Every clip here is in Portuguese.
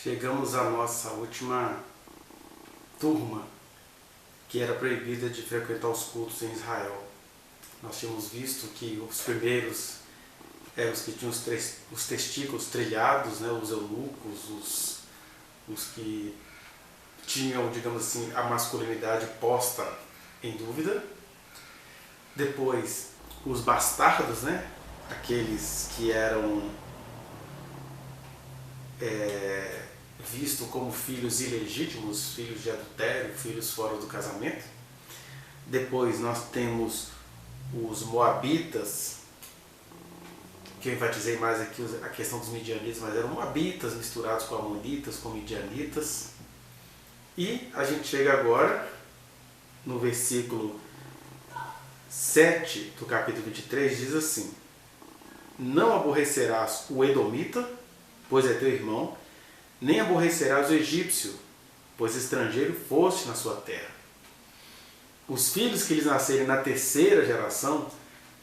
Chegamos à nossa última turma, que era proibida de frequentar os cultos em Israel. Nós tínhamos visto que os primeiros eram os que tinham os testículos trilhados, né, os eunucos, os que tinham, digamos assim, a masculinidade posta em dúvida. Depois, os bastardos, né, aqueles que eram vistos como filhos ilegítimos, filhos de adultério, filhos fora do casamento. Depois nós temos os moabitas, que eu enfatizei mais aqui a questão dos midianitas, mas eram moabitas misturados com amonitas, com midianitas. E a gente chega agora no versículo 7 do capítulo 23, diz assim: não aborrecerás o edomita, pois é teu irmão, nem aborrecerás o egípcio, pois estrangeiro foste na sua terra. Os filhos que lhes nascerem na terceira geração,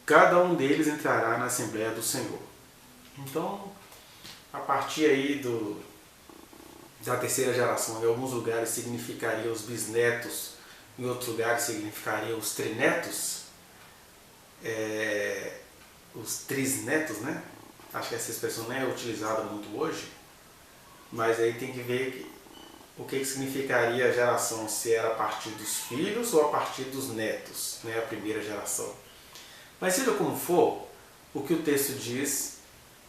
cada um deles entrará na Assembleia do Senhor. Então, a partir aí da terceira geração, em alguns lugares significaria os bisnetos, em outros lugares significaria os trinetos, os trisnetos, né? Acho que essa expressão não é utilizada muito hoje, mas aí tem que ver o que significaria a geração, se era a partir dos filhos ou a partir dos netos, né? A primeira geração. Mas seja como for, o que o texto diz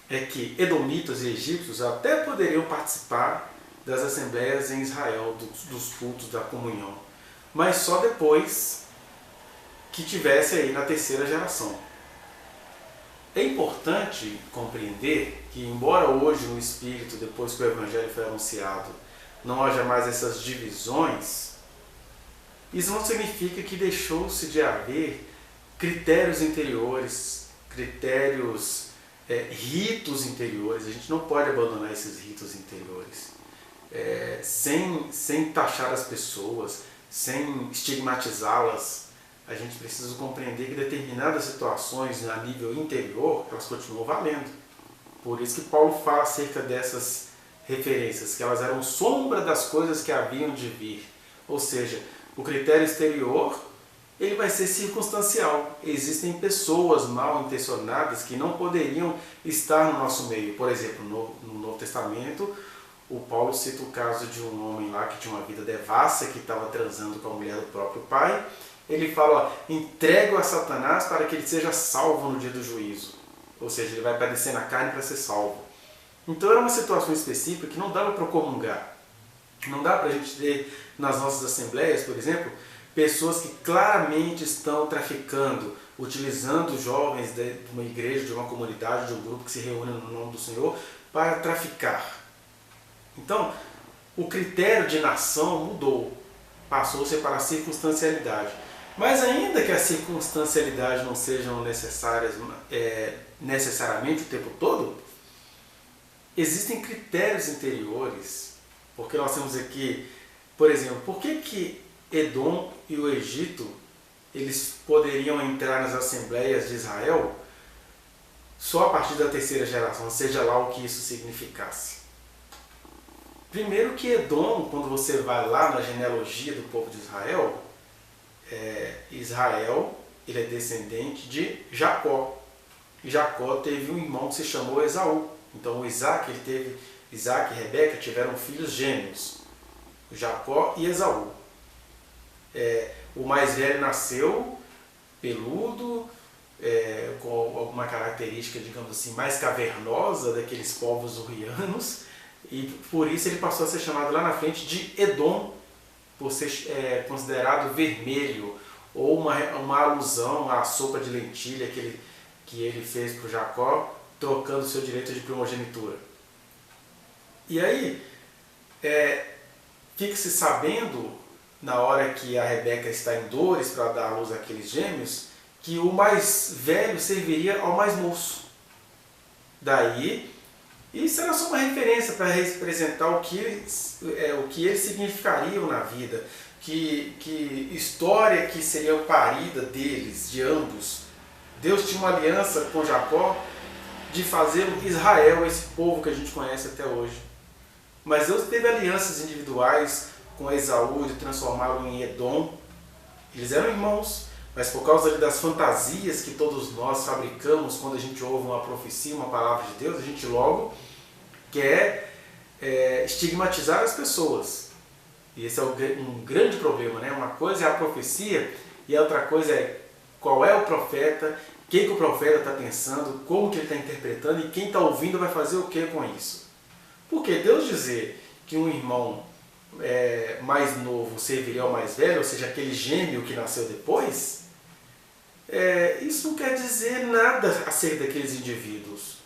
é que edomitas e egípcios até poderiam participar das assembleias em Israel, dos cultos da comunhão, mas só depois que tivesse aí na terceira geração. É importante compreender que, embora hoje no Espírito, depois que o Evangelho foi anunciado, não haja mais essas divisões, isso não significa que deixou-se de haver critérios interiores, ritos interiores. A gente não pode abandonar esses ritos interiores sem taxar as pessoas, sem estigmatizá-las. A gente precisa compreender que determinadas situações a nível interior, elas continuam valendo. Por isso que Paulo fala acerca dessas referências, que elas eram sombra das coisas que haviam de vir. Ou seja, o critério exterior, ele vai ser circunstancial. Existem pessoas mal intencionadas que não poderiam estar no nosso meio. Por exemplo, no Novo Testamento, o Paulo cita o caso de um homem lá que tinha uma vida devassa, que estava transando com a mulher do próprio pai. Ele fala, entrego a Satanás para que ele seja salvo no dia do juízo. Ou seja, ele vai padecer na carne para ser salvo. Então era uma situação específica que não dava para comungar. Não dá para a gente ter nas nossas assembleias, por exemplo, pessoas que claramente estão traficando, utilizando jovens de uma igreja, de uma comunidade, de um grupo que se reúne no nome do Senhor, para traficar. Então, o critério de nação mudou. Passou-se para a circunstancialidade. Mas ainda que a circunstancialidade não sejam necessariamente o tempo todo, existem critérios interiores. Porque nós temos aqui, por exemplo, por que Edom e o Egito eles poderiam entrar nas assembleias de Israel só a partir da terceira geração, seja lá o que isso significasse? Primeiro que Edom, quando você vai lá na genealogia do povo de Israel, Israel ele é descendente de Jacó. E Jacó teve um irmão que se chamou Esaú. Então Isaac e Rebeca tiveram filhos gêmeos, Jacó e Esaú. O mais velho nasceu peludo, com alguma característica, digamos assim, mais cavernosa daqueles povos hurrianos, e por isso ele passou a ser chamado lá na frente de Edom, por ser considerado vermelho, ou uma alusão à sopa de lentilha que ele fez para o Jacó, trocando seu direito de primogenitura. E aí, fique-se sabendo, na hora que a Rebeca está em dores para dar à luz àqueles gêmeos, que o mais velho serviria ao mais moço. Daí, isso era só uma referência para representar o que eles significariam na vida, que história que seria parida deles, de ambos. Deus tinha uma aliança com Jacó de fazer Israel, esse povo que a gente conhece até hoje. Mas Deus teve alianças individuais com Esaú de transformá-lo em Edom. Eles eram irmãos, mas por causa das fantasias que todos nós fabricamos quando a gente ouve uma profecia, uma palavra de Deus, a gente logo quer estigmatizar as pessoas. E esse é um grande problema, né? Uma coisa é a profecia e a outra coisa é qual é o profeta, o que o profeta está pensando, como que ele está interpretando e quem está ouvindo vai fazer o que com isso. Porque Deus dizer que um irmão mais novo serviria ao mais velho, ou seja, aquele gêmeo que nasceu depois, isso não quer dizer nada acerca daqueles indivíduos.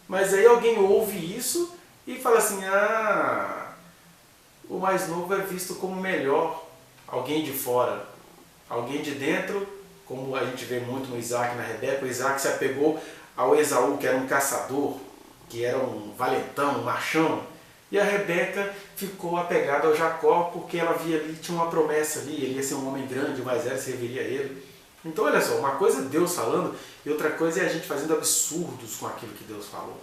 Mas aí alguém ouve isso e fala assim, o mais novo é visto como melhor, alguém de fora, alguém de dentro, como a gente vê muito no Isaac e na Rebeca. O Isaac se apegou ao Esaú, que era um caçador, que era um valentão, um machão, e a Rebeca ficou apegada ao Jacó porque ela via ali, tinha uma promessa ali, ele ia ser um homem grande, o mais velho serviria a ele. Então olha só, uma coisa é Deus falando e outra coisa é a gente fazendo absurdos com aquilo que Deus falou.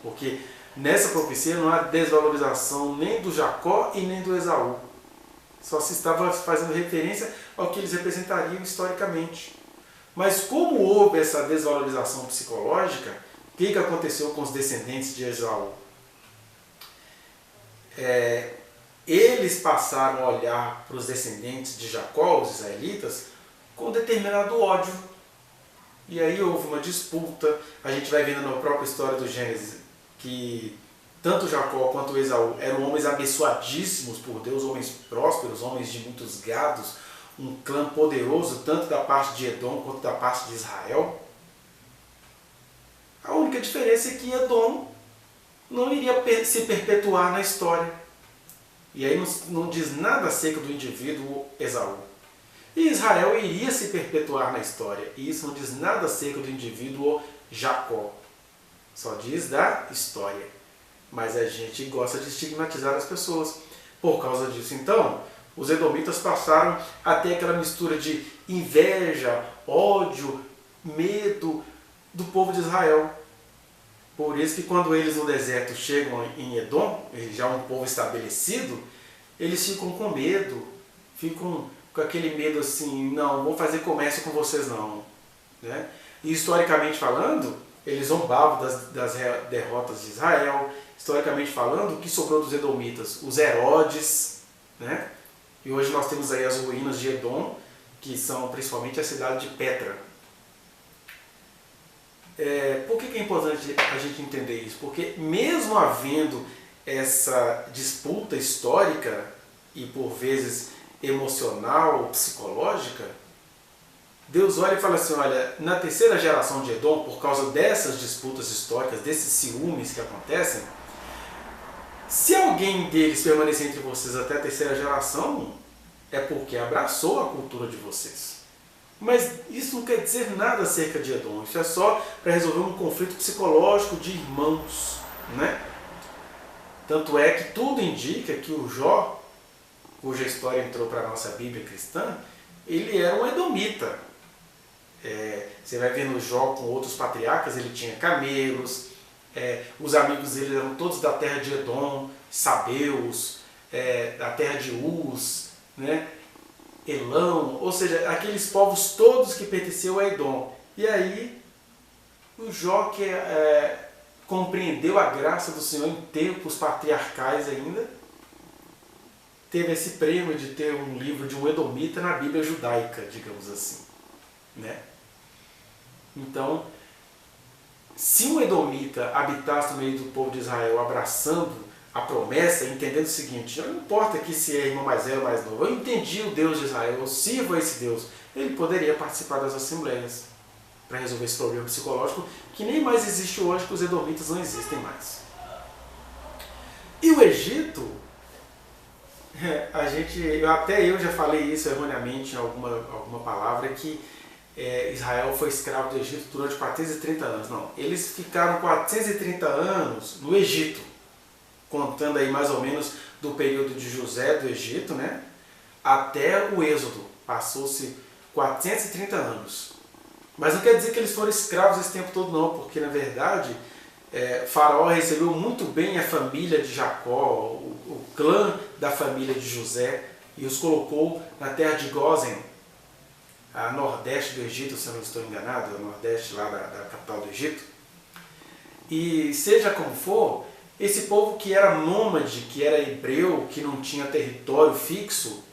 Porque nessa profecia não há desvalorização nem do Jacó e nem do Esaú. Só se estava fazendo referência ao que eles representariam historicamente. Mas como houve essa desvalorização psicológica, o que aconteceu com os descendentes de Esaú? Eles passaram a olhar para os descendentes de Jacó, os israelitas, com determinado ódio. E aí houve uma disputa. A gente vai vendo na própria história do Gênesis que tanto Jacó quanto Esaú eram homens abençoadíssimos por Deus, homens prósperos, homens de muitos gados, um clã poderoso, tanto da parte de Edom quanto da parte de Israel. A única diferença é que Edom não iria se perpetuar na história. E aí não diz nada acerca do indivíduo Esaú. E Israel iria se perpetuar na história. E isso não diz nada acerca do indivíduo Jacó. Só diz da história. Mas a gente gosta de estigmatizar as pessoas. Por causa disso, então, os edomitas passaram a ter aquela mistura de inveja, ódio, medo do povo de Israel. Por isso que quando eles no deserto chegam em Edom, já um povo estabelecido, eles ficam com medo, ficam com aquele medo assim, não vou fazer comércio com vocês não. Né? E historicamente falando, eles zombavam das derrotas de Israel. Historicamente falando, o que sobrou dos edomitas? Os Herodes, né? E hoje nós temos aí as ruínas de Edom, que são principalmente a cidade de Petra. Por que é importante a gente entender isso? Porque mesmo havendo essa disputa histórica e por vezes emocional, psicológica, Deus olha e fala assim, olha, na terceira geração de Edom, por causa dessas disputas históricas, desses ciúmes que acontecem, se alguém deles permanecer entre vocês até a terceira geração, é porque abraçou a cultura de vocês. Mas isso não quer dizer nada acerca de Edom. Isso é só para resolver um conflito psicológico de irmãos. Né? Tanto é que tudo indica que o Jó, cuja história entrou para a nossa Bíblia cristã, ele era um edomita. Você vai ver no Jó com outros patriarcas, ele tinha camelos, os amigos dele eram todos da terra de Edom, sabeus, da terra de Uz, né? Elão, ou seja, aqueles povos todos que pertenciam a Edom. E aí, o Jó, que compreendeu a graça do Senhor em tempos patriarcais ainda, teve esse prêmio de ter um livro de um edomita na Bíblia judaica, digamos assim. Né? Então, se um edomita habitasse no meio do povo de Israel, abraçando a promessa, entendendo o seguinte, não importa que se é irmão mais velho ou mais novo, eu entendi o Deus de Israel, eu sirvo a esse Deus, ele poderia participar das assembleias para resolver esse problema psicológico que nem mais existe hoje, que os edomitas não existem mais. E o Egito, até eu já falei isso erroneamente em alguma palavra, que Israel foi escravo do Egito durante 430 anos. Não, eles ficaram 430 anos no Egito, contando aí mais ou menos do período de José do Egito, né, até o Êxodo. Passou-se 430 anos. Mas não quer dizer que eles foram escravos esse tempo todo não, porque na verdade Faraó recebeu muito bem a família de Jacó, o clã da família de José, e os colocou na terra de Gósen, a nordeste do Egito, se eu não estou enganado, a nordeste lá da capital do Egito. E seja como for, esse povo que era nômade, que era hebreu, que não tinha território fixo,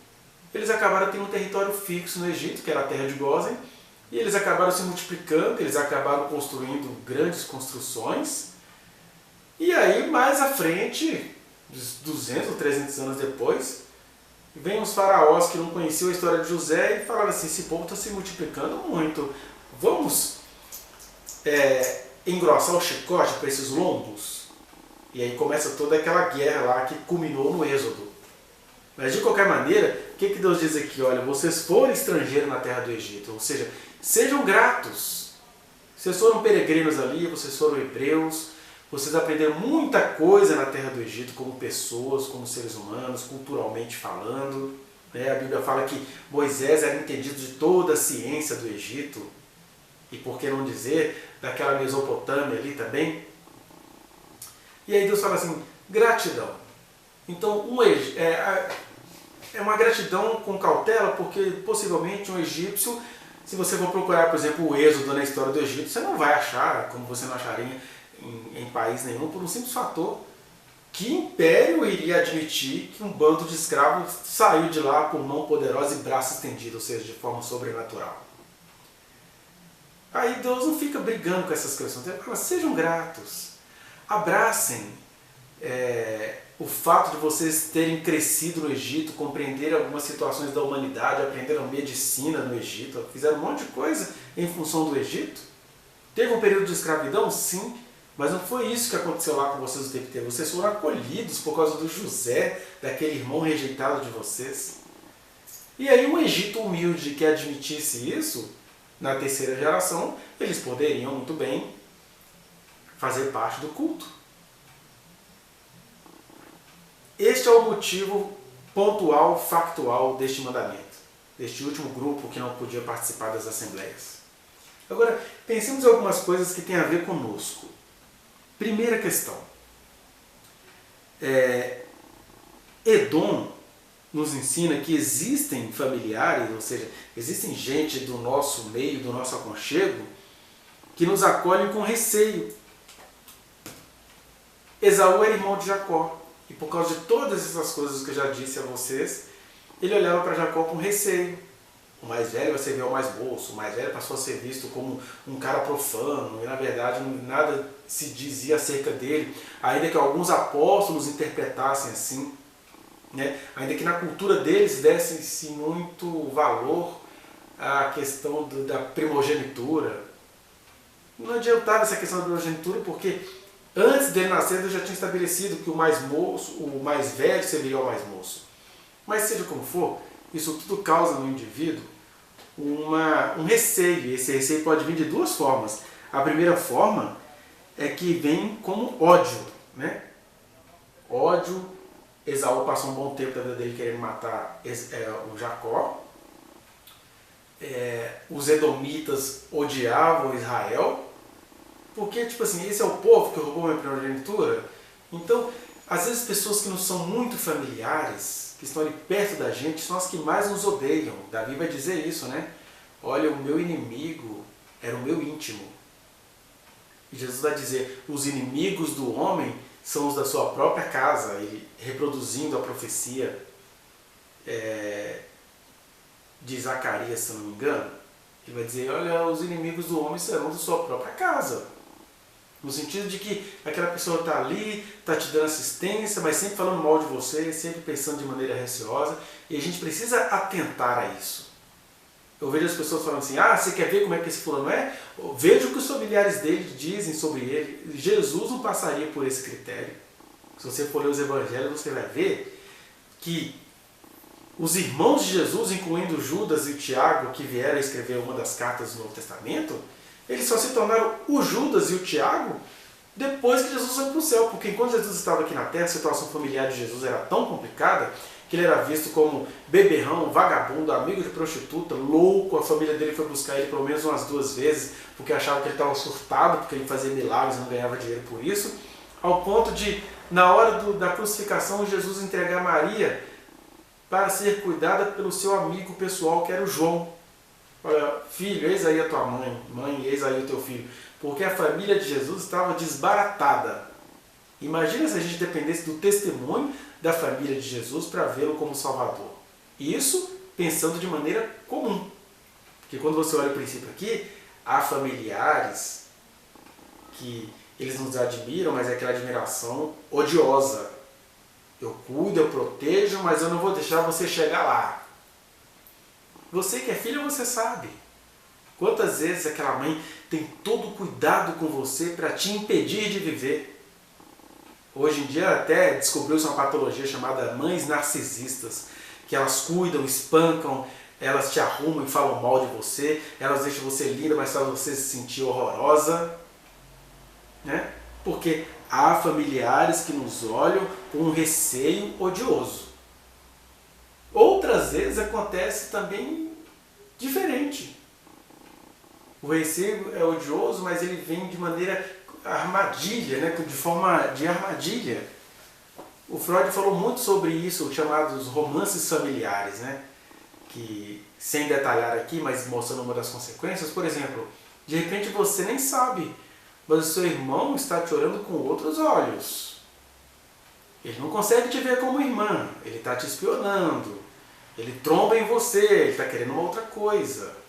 eles acabaram tendo um território fixo no Egito, que era a terra de Gósen, e eles acabaram se multiplicando, eles acabaram construindo grandes construções, e aí mais à frente, 200 ou 300 anos depois, vem os faraós que não conheciam a história de José e falaram assim, esse povo está se multiplicando muito, vamos engrossar o chicote para esses lombos? E aí começa toda aquela guerra lá que culminou no Êxodo. Mas de qualquer maneira, o que Deus diz aqui? Olha, vocês foram estrangeiros na terra do Egito, ou seja, sejam gratos. Vocês foram peregrinos ali, vocês foram hebreus, vocês aprenderam muita coisa na terra do Egito, como pessoas, como seres humanos, culturalmente falando. A Bíblia fala que Moisés era entendido de toda a ciência do Egito, e por que não dizer, daquela Mesopotâmia ali também. E aí Deus fala assim, gratidão. Então, é uma gratidão com cautela, porque possivelmente um egípcio, se você for procurar, por exemplo, o Êxodo na história do Egito, você não vai achar, como você não acharia em país nenhum, por um simples fator, que império iria admitir que um bando de escravos saiu de lá com mão poderosa e braço estendido, ou seja, de forma sobrenatural. Aí Deus não fica brigando com essas questões, ele fala, sejam gratos, abracem o fato de vocês terem crescido no Egito, compreenderem algumas situações da humanidade, aprenderam medicina no Egito, fizeram um monte de coisa em função do Egito. Teve um período de escravidão? Sim, mas não foi isso que aconteceu lá com vocês o tempo inteiro. Vocês foram acolhidos por causa do José, daquele irmão rejeitado de vocês. E aí um Egito humilde que admitisse isso, na terceira geração, eles poderiam muito bem fazer parte do culto. Este é o motivo pontual, factual deste mandamento, deste último grupo que não podia participar das assembleias. Agora, pensemos em algumas coisas que têm a ver conosco. Primeira questão. Edom nos ensina que existem familiares, ou seja, existem gente do nosso meio, do nosso aconchego, que nos acolhem com receio. Esaú era irmão de Jacó. E por causa de todas essas coisas que eu já disse a vocês, ele olhava para Jacó com receio. O mais velho vai servir ao mais moço, o mais velho passou a ser visto como um cara profano, e na verdade nada se dizia acerca dele, ainda que alguns apóstolos interpretassem assim, né? Ainda que na cultura deles dessem-se muito valor à questão da primogenitura. Não adiantava essa questão da primogenitura, porque antes dele nascer, Deus já tinha estabelecido que o mais velho serviria ao mais moço. Mas seja como for, isso tudo causa no indivíduo um receio. Esse receio pode vir de duas formas. A primeira forma é que vem como ódio, né? Ódio. Esaú passou um bom tempo da vida dele querendo matar o Jacó. Os edomitas odiavam Israel. Porque, tipo assim, esse é o povo que roubou minha primogenitura. Então, às vezes pessoas que não são muito familiares, que estão ali perto da gente, são as que mais nos odeiam. Davi vai dizer isso, né? Olha, o meu inimigo era o meu íntimo. E Jesus vai dizer, os inimigos do homem são os da sua própria casa. Ele, reproduzindo a profecia de Zacarias, se não me engano, ele vai dizer, olha, os inimigos do homem serão da sua própria casa. No sentido de que aquela pessoa está ali, está te dando assistência, mas sempre falando mal de você, sempre pensando de maneira receosa, e a gente precisa atentar a isso. Eu vejo as pessoas falando assim, você quer ver como é que esse fulano é? Veja o que os familiares dele dizem sobre ele. Jesus não passaria por esse critério. Se você for ler os evangelhos, você vai ver que os irmãos de Jesus, incluindo Judas e Tiago, que vieram a escrever uma das cartas do Novo Testamento, eles só se tornaram o Judas e o Tiago depois que Jesus foi para o céu, porque enquanto Jesus estava aqui na terra, a situação familiar de Jesus era tão complicada que ele era visto como beberrão, vagabundo, amigo de prostituta, louco. A família dele foi buscar ele pelo menos umas 2 vezes, porque achava que ele estava surtado, porque ele fazia milagres e não ganhava dinheiro por isso, ao ponto de, na hora da crucificação, Jesus entregar Maria para ser cuidada pelo seu amigo pessoal, que era o João. Olha, filho, eis aí a tua mãe, mãe, eis aí o teu filho. Porque a família de Jesus estava desbaratada. Imagina se a gente dependesse do testemunho da família de Jesus para vê-lo como Salvador. Isso pensando de maneira comum. Porque quando você olha o princípio aqui, há familiares que eles nos admiram, mas é aquela admiração odiosa. Eu cuido, eu protejo, mas eu não vou deixar você chegar lá. Você que é filho, você sabe. Quantas vezes aquela mãe tem todo o cuidado com você para te impedir de viver. Hoje em dia até descobriu-se uma patologia chamada mães narcisistas, que elas cuidam, espancam, elas te arrumam e falam mal de você, elas deixam você linda, mas fazem você se sentir horrorosa. Né? Porque há familiares que nos olham com um receio odioso. Outras vezes acontece também diferente. O receio é odioso, mas ele vem de maneira armadilha, né? De forma de armadilha. O Freud falou muito sobre isso, os chamados romances familiares, né? Que, sem detalhar aqui, mas mostrando uma das consequências, por exemplo, de repente você nem sabe, mas o seu irmão está te olhando com outros olhos. Ele não consegue te ver como irmã, ele está te espionando, ele tromba em você, ele está querendo uma outra coisa.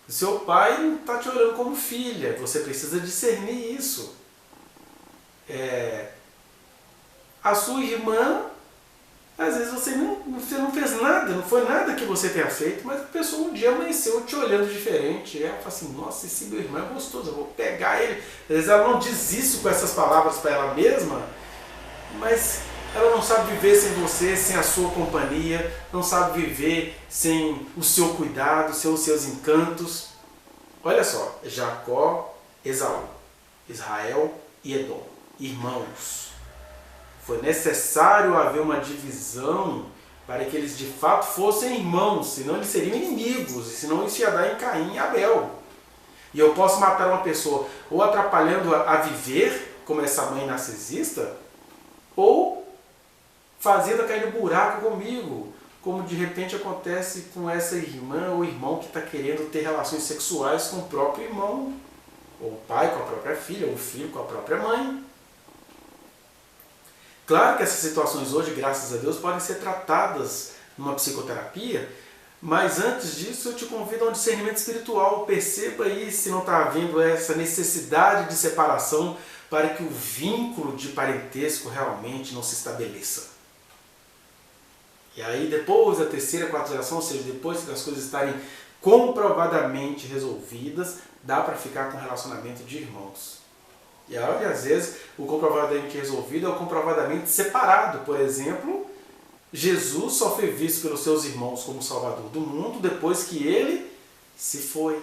O seu pai não está te olhando como filha, você precisa discernir isso. A sua irmã, às vezes você não fez nada, não foi nada que você tenha feito, mas a pessoa um dia amanheceu te olhando diferente. E ela fala assim, nossa, esse meu irmão é gostoso, eu vou pegar ele. Às vezes ela não diz isso com essas palavras para ela mesma, mas ela não sabe viver sem você, sem a sua companhia, não sabe viver sem o seu cuidado, sem os seus encantos. Olha só, Jacó, Esaú, Israel e Edom, irmãos. Foi necessário haver uma divisão para que eles de fato fossem irmãos, senão eles seriam inimigos, senão isso ia dar em Caim e Abel. E eu posso matar uma pessoa ou atrapalhando a viver, como essa mãe narcisista, ou fazendo cair no buraco comigo, como de repente acontece com essa irmã ou irmão que está querendo ter relações sexuais com o próprio irmão, ou o pai com a própria filha, ou o filho com a própria mãe. Claro que essas situações hoje, graças a Deus, podem ser tratadas numa psicoterapia, mas antes disso eu te convido a um discernimento espiritual. Perceba aí se não está havendo essa necessidade de separação para que o vínculo de parentesco realmente não se estabeleça. E aí depois da terceira, quarta geração, ou seja, depois das coisas estarem comprovadamente resolvidas, dá para ficar com relacionamento de irmãos. E aí, às vezes, o comprovadamente resolvido é o comprovadamente separado. Por exemplo, Jesus só foi visto pelos seus irmãos como Salvador do mundo depois que ele se foi.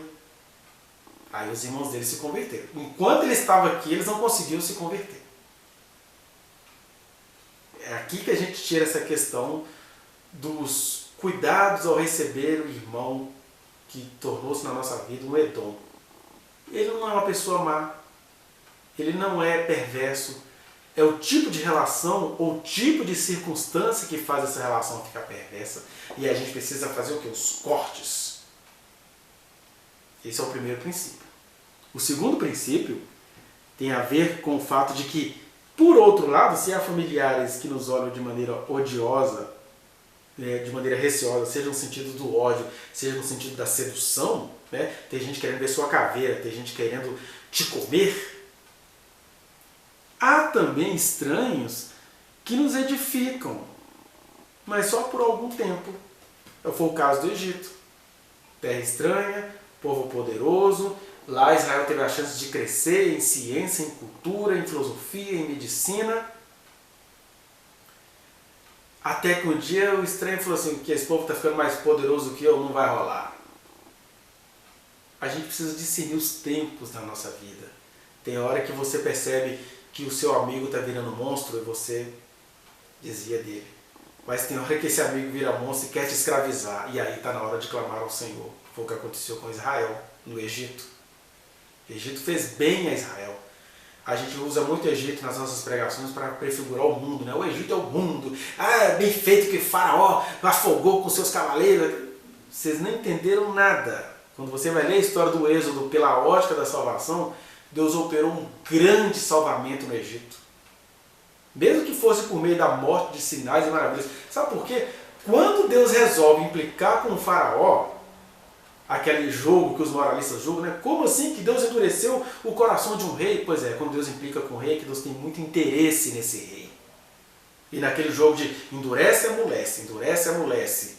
Aí os irmãos dele se converteram. Enquanto ele estava aqui, eles não conseguiam se converter. É aqui que a gente tira essa questão dos cuidados ao receber o irmão que tornou-se na nossa vida um Edom. Ele não é uma pessoa má, ele não é perverso, é o tipo de relação ou tipo de circunstância que faz essa relação ficar perversa e a gente precisa fazer o quê? Os cortes. Esse é o primeiro princípio. O segundo princípio tem a ver com o fato de que, por outro lado, se há familiares que nos olham de maneira odiosa, de maneira receosa, seja no sentido do ódio, seja no sentido da sedução, né? Tem gente querendo ver sua caveira, tem gente querendo te comer. Há também estranhos que nos edificam, mas só por algum tempo. Foi o caso do Egito. Terra estranha, povo poderoso. Lá Israel teve a chance de crescer em ciência, em cultura, em filosofia, em medicina. Até que um dia o estranho falou assim, que esse povo está ficando mais poderoso que eu, não vai rolar. A gente precisa discernir os tempos da nossa vida. Tem hora que você percebe que o seu amigo está virando monstro e você desvia dele. Mas tem hora que esse amigo vira monstro e quer te escravizar. E aí está na hora de clamar ao Senhor. Foi o que aconteceu com Israel no Egito. O Egito fez bem a Israel. A gente usa muito o Egito nas nossas pregações para prefigurar o mundo, né? O Egito é o mundo. Ah, é bem feito que Faraó afogou com seus cavaleiros. Vocês não entenderam nada. Quando você vai ler a história do Êxodo pela ótica da salvação, Deus operou um grande salvamento no Egito. Mesmo que fosse por meio da morte de sinais e maravilhas. Sabe por quê? Quando Deus resolve implicar com o Faraó, aquele jogo que os moralistas julgam, né? Como assim que Deus endureceu o coração de um rei? Pois é, quando Deus implica com o rei, é que Deus tem muito interesse nesse rei. E naquele jogo de endurece e amolece, endurece e amolece,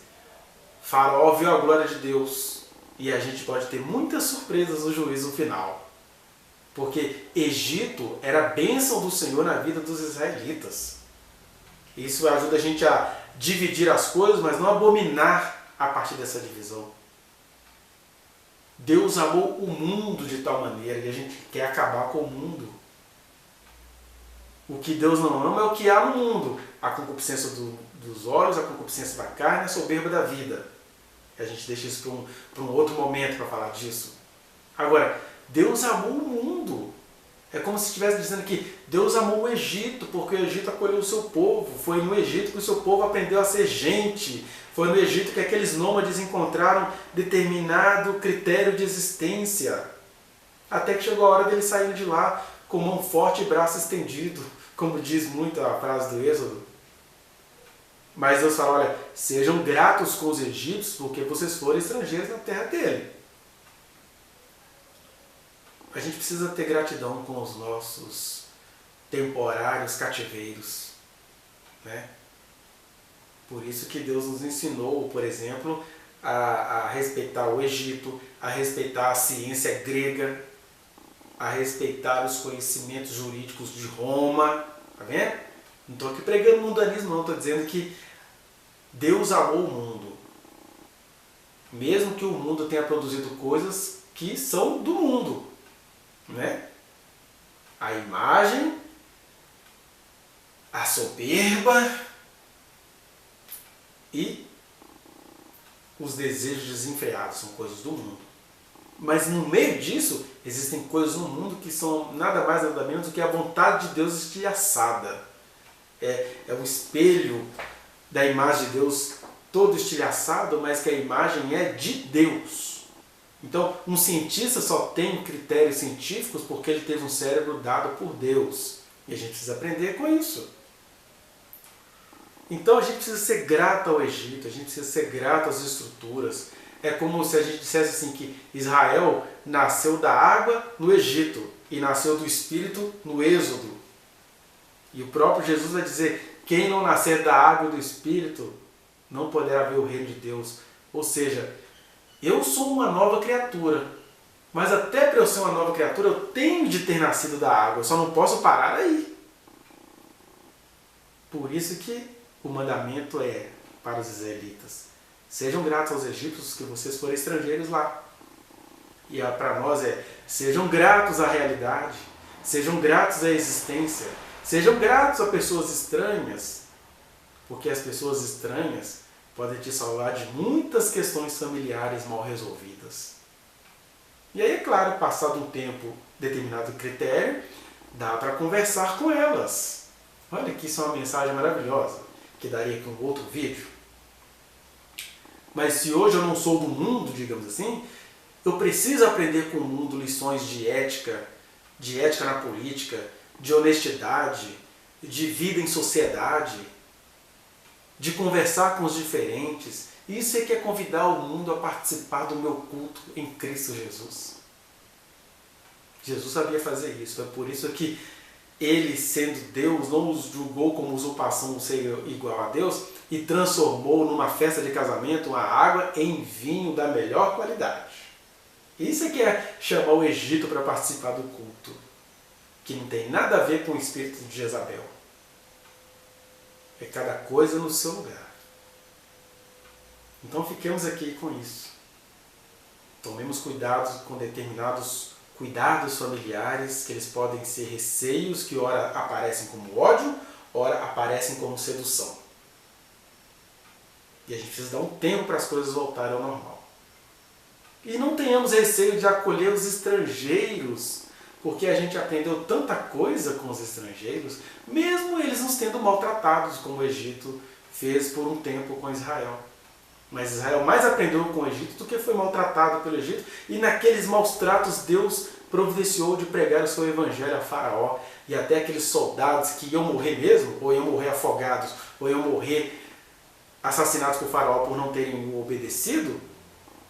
Faraó viu a glória de Deus e a gente pode ter muitas surpresas no juízo final. Porque Egito era a bênção do Senhor na vida dos israelitas. Isso ajuda a gente a dividir as coisas, mas não abominar a partir dessa divisão. Deus amou o mundo de tal maneira que a gente quer acabar com o mundo. O que Deus não ama é o que há no mundo. A concupiscência dos olhos, a concupiscência da carne, a soberba da vida. E a gente deixa isso para um outro momento para falar disso. Agora, Deus amou o mundo. É como se estivesse dizendo que Deus amou o Egito, porque o Egito acolheu o seu povo. Foi no Egito que o seu povo aprendeu a ser gente. Foi no Egito que aqueles nômades encontraram determinado critério de existência. Até que chegou a hora deles saírem de lá com mão forte e braço estendido, como diz muito a frase do Êxodo. Mas Deus fala, olha, sejam gratos com os egípcios, porque vocês foram estrangeiros na terra dele. A gente precisa ter gratidão com os nossos temporários cativeiros, né? Por isso que Deus nos ensinou, por exemplo, a respeitar o Egito, a respeitar a ciência grega, a respeitar os conhecimentos jurídicos de Roma. Tá vendo? Não estou aqui pregando mundanismo, não. Estou dizendo que Deus amou o mundo. Mesmo que o mundo tenha produzido coisas que são do mundo. Né? A imagem, a soberba e os desejos desenfreados são coisas do mundo. Mas no meio disso, existem coisas no mundo que são nada mais nada menos do que a vontade de Deus estilhaçada. É o espelho da imagem de Deus todo estilhaçado, mas que a imagem é de Deus. Então, um cientista só tem critérios científicos porque ele teve um cérebro dado por Deus. E a gente precisa aprender com isso. Então, a gente precisa ser grato ao Egito, a gente precisa ser grato às estruturas. É como se a gente dissesse assim que Israel nasceu da água no Egito e nasceu do Espírito no Êxodo. E o próprio Jesus vai dizer, quem não nascer da água e do Espírito não poderá ver o reino de Deus. Ou seja, eu sou uma nova criatura, mas até para eu ser uma nova criatura eu tenho de ter nascido da água, eu só não posso parar aí. Por isso que o mandamento é para os israelitas, sejam gratos aos egípcios que vocês foram estrangeiros lá. E para nós sejam gratos à realidade, sejam gratos à existência, sejam gratos a pessoas estranhas, porque as pessoas estranhas podem te salvar de muitas questões familiares mal resolvidas. E aí, é claro, passado um tempo, determinado critério, dá para conversar com elas. Olha que isso é uma mensagem maravilhosa, que daria aqui um outro vídeo. Mas se hoje eu não sou do mundo, digamos assim, eu preciso aprender com o mundo lições de ética na política, de honestidade, de vida em sociedade, de conversar com os diferentes. Isso é que é convidar o mundo a participar do meu culto em Cristo Jesus. Jesus sabia fazer isso. É por isso que ele, sendo Deus, não os julgou como usurpação ser igual a Deus e transformou numa festa de casamento a água em vinho da melhor qualidade. Isso é que é chamar o Egito para participar do culto, que não tem nada a ver com o espírito de Jezabel. É cada coisa no seu lugar. Então fiquemos aqui com isso. Tomemos cuidado com determinados cuidar dos familiares, que eles podem ser receios que ora aparecem como ódio, ora aparecem como sedução. E a gente precisa dar um tempo para as coisas voltarem ao normal. E não tenhamos receio de acolher os estrangeiros, porque a gente aprendeu tanta coisa com os estrangeiros, mesmo eles nos tendo maltratados, como o Egito fez por um tempo com Israel. Mas Israel mais aprendeu com o Egito do que foi maltratado pelo Egito, e naqueles maus tratos Deus providenciou de pregar o seu evangelho a Faraó, e até aqueles soldados que iam morrer mesmo, ou iam morrer afogados, ou iam morrer assassinados por Faraó por não terem o obedecido,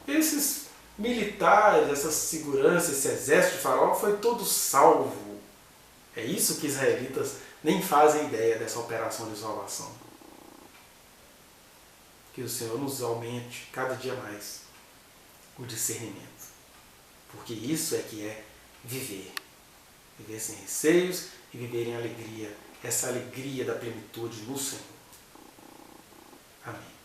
esses militares, essa segurança, esse exército de Faraó foi todo salvo. É isso que israelitas nem fazem ideia dessa operação de salvação. Que o Senhor nos aumente cada dia mais o discernimento. Porque isso é que é viver. Viver sem receios e viver em alegria. Essa alegria da plenitude no Senhor. Amém.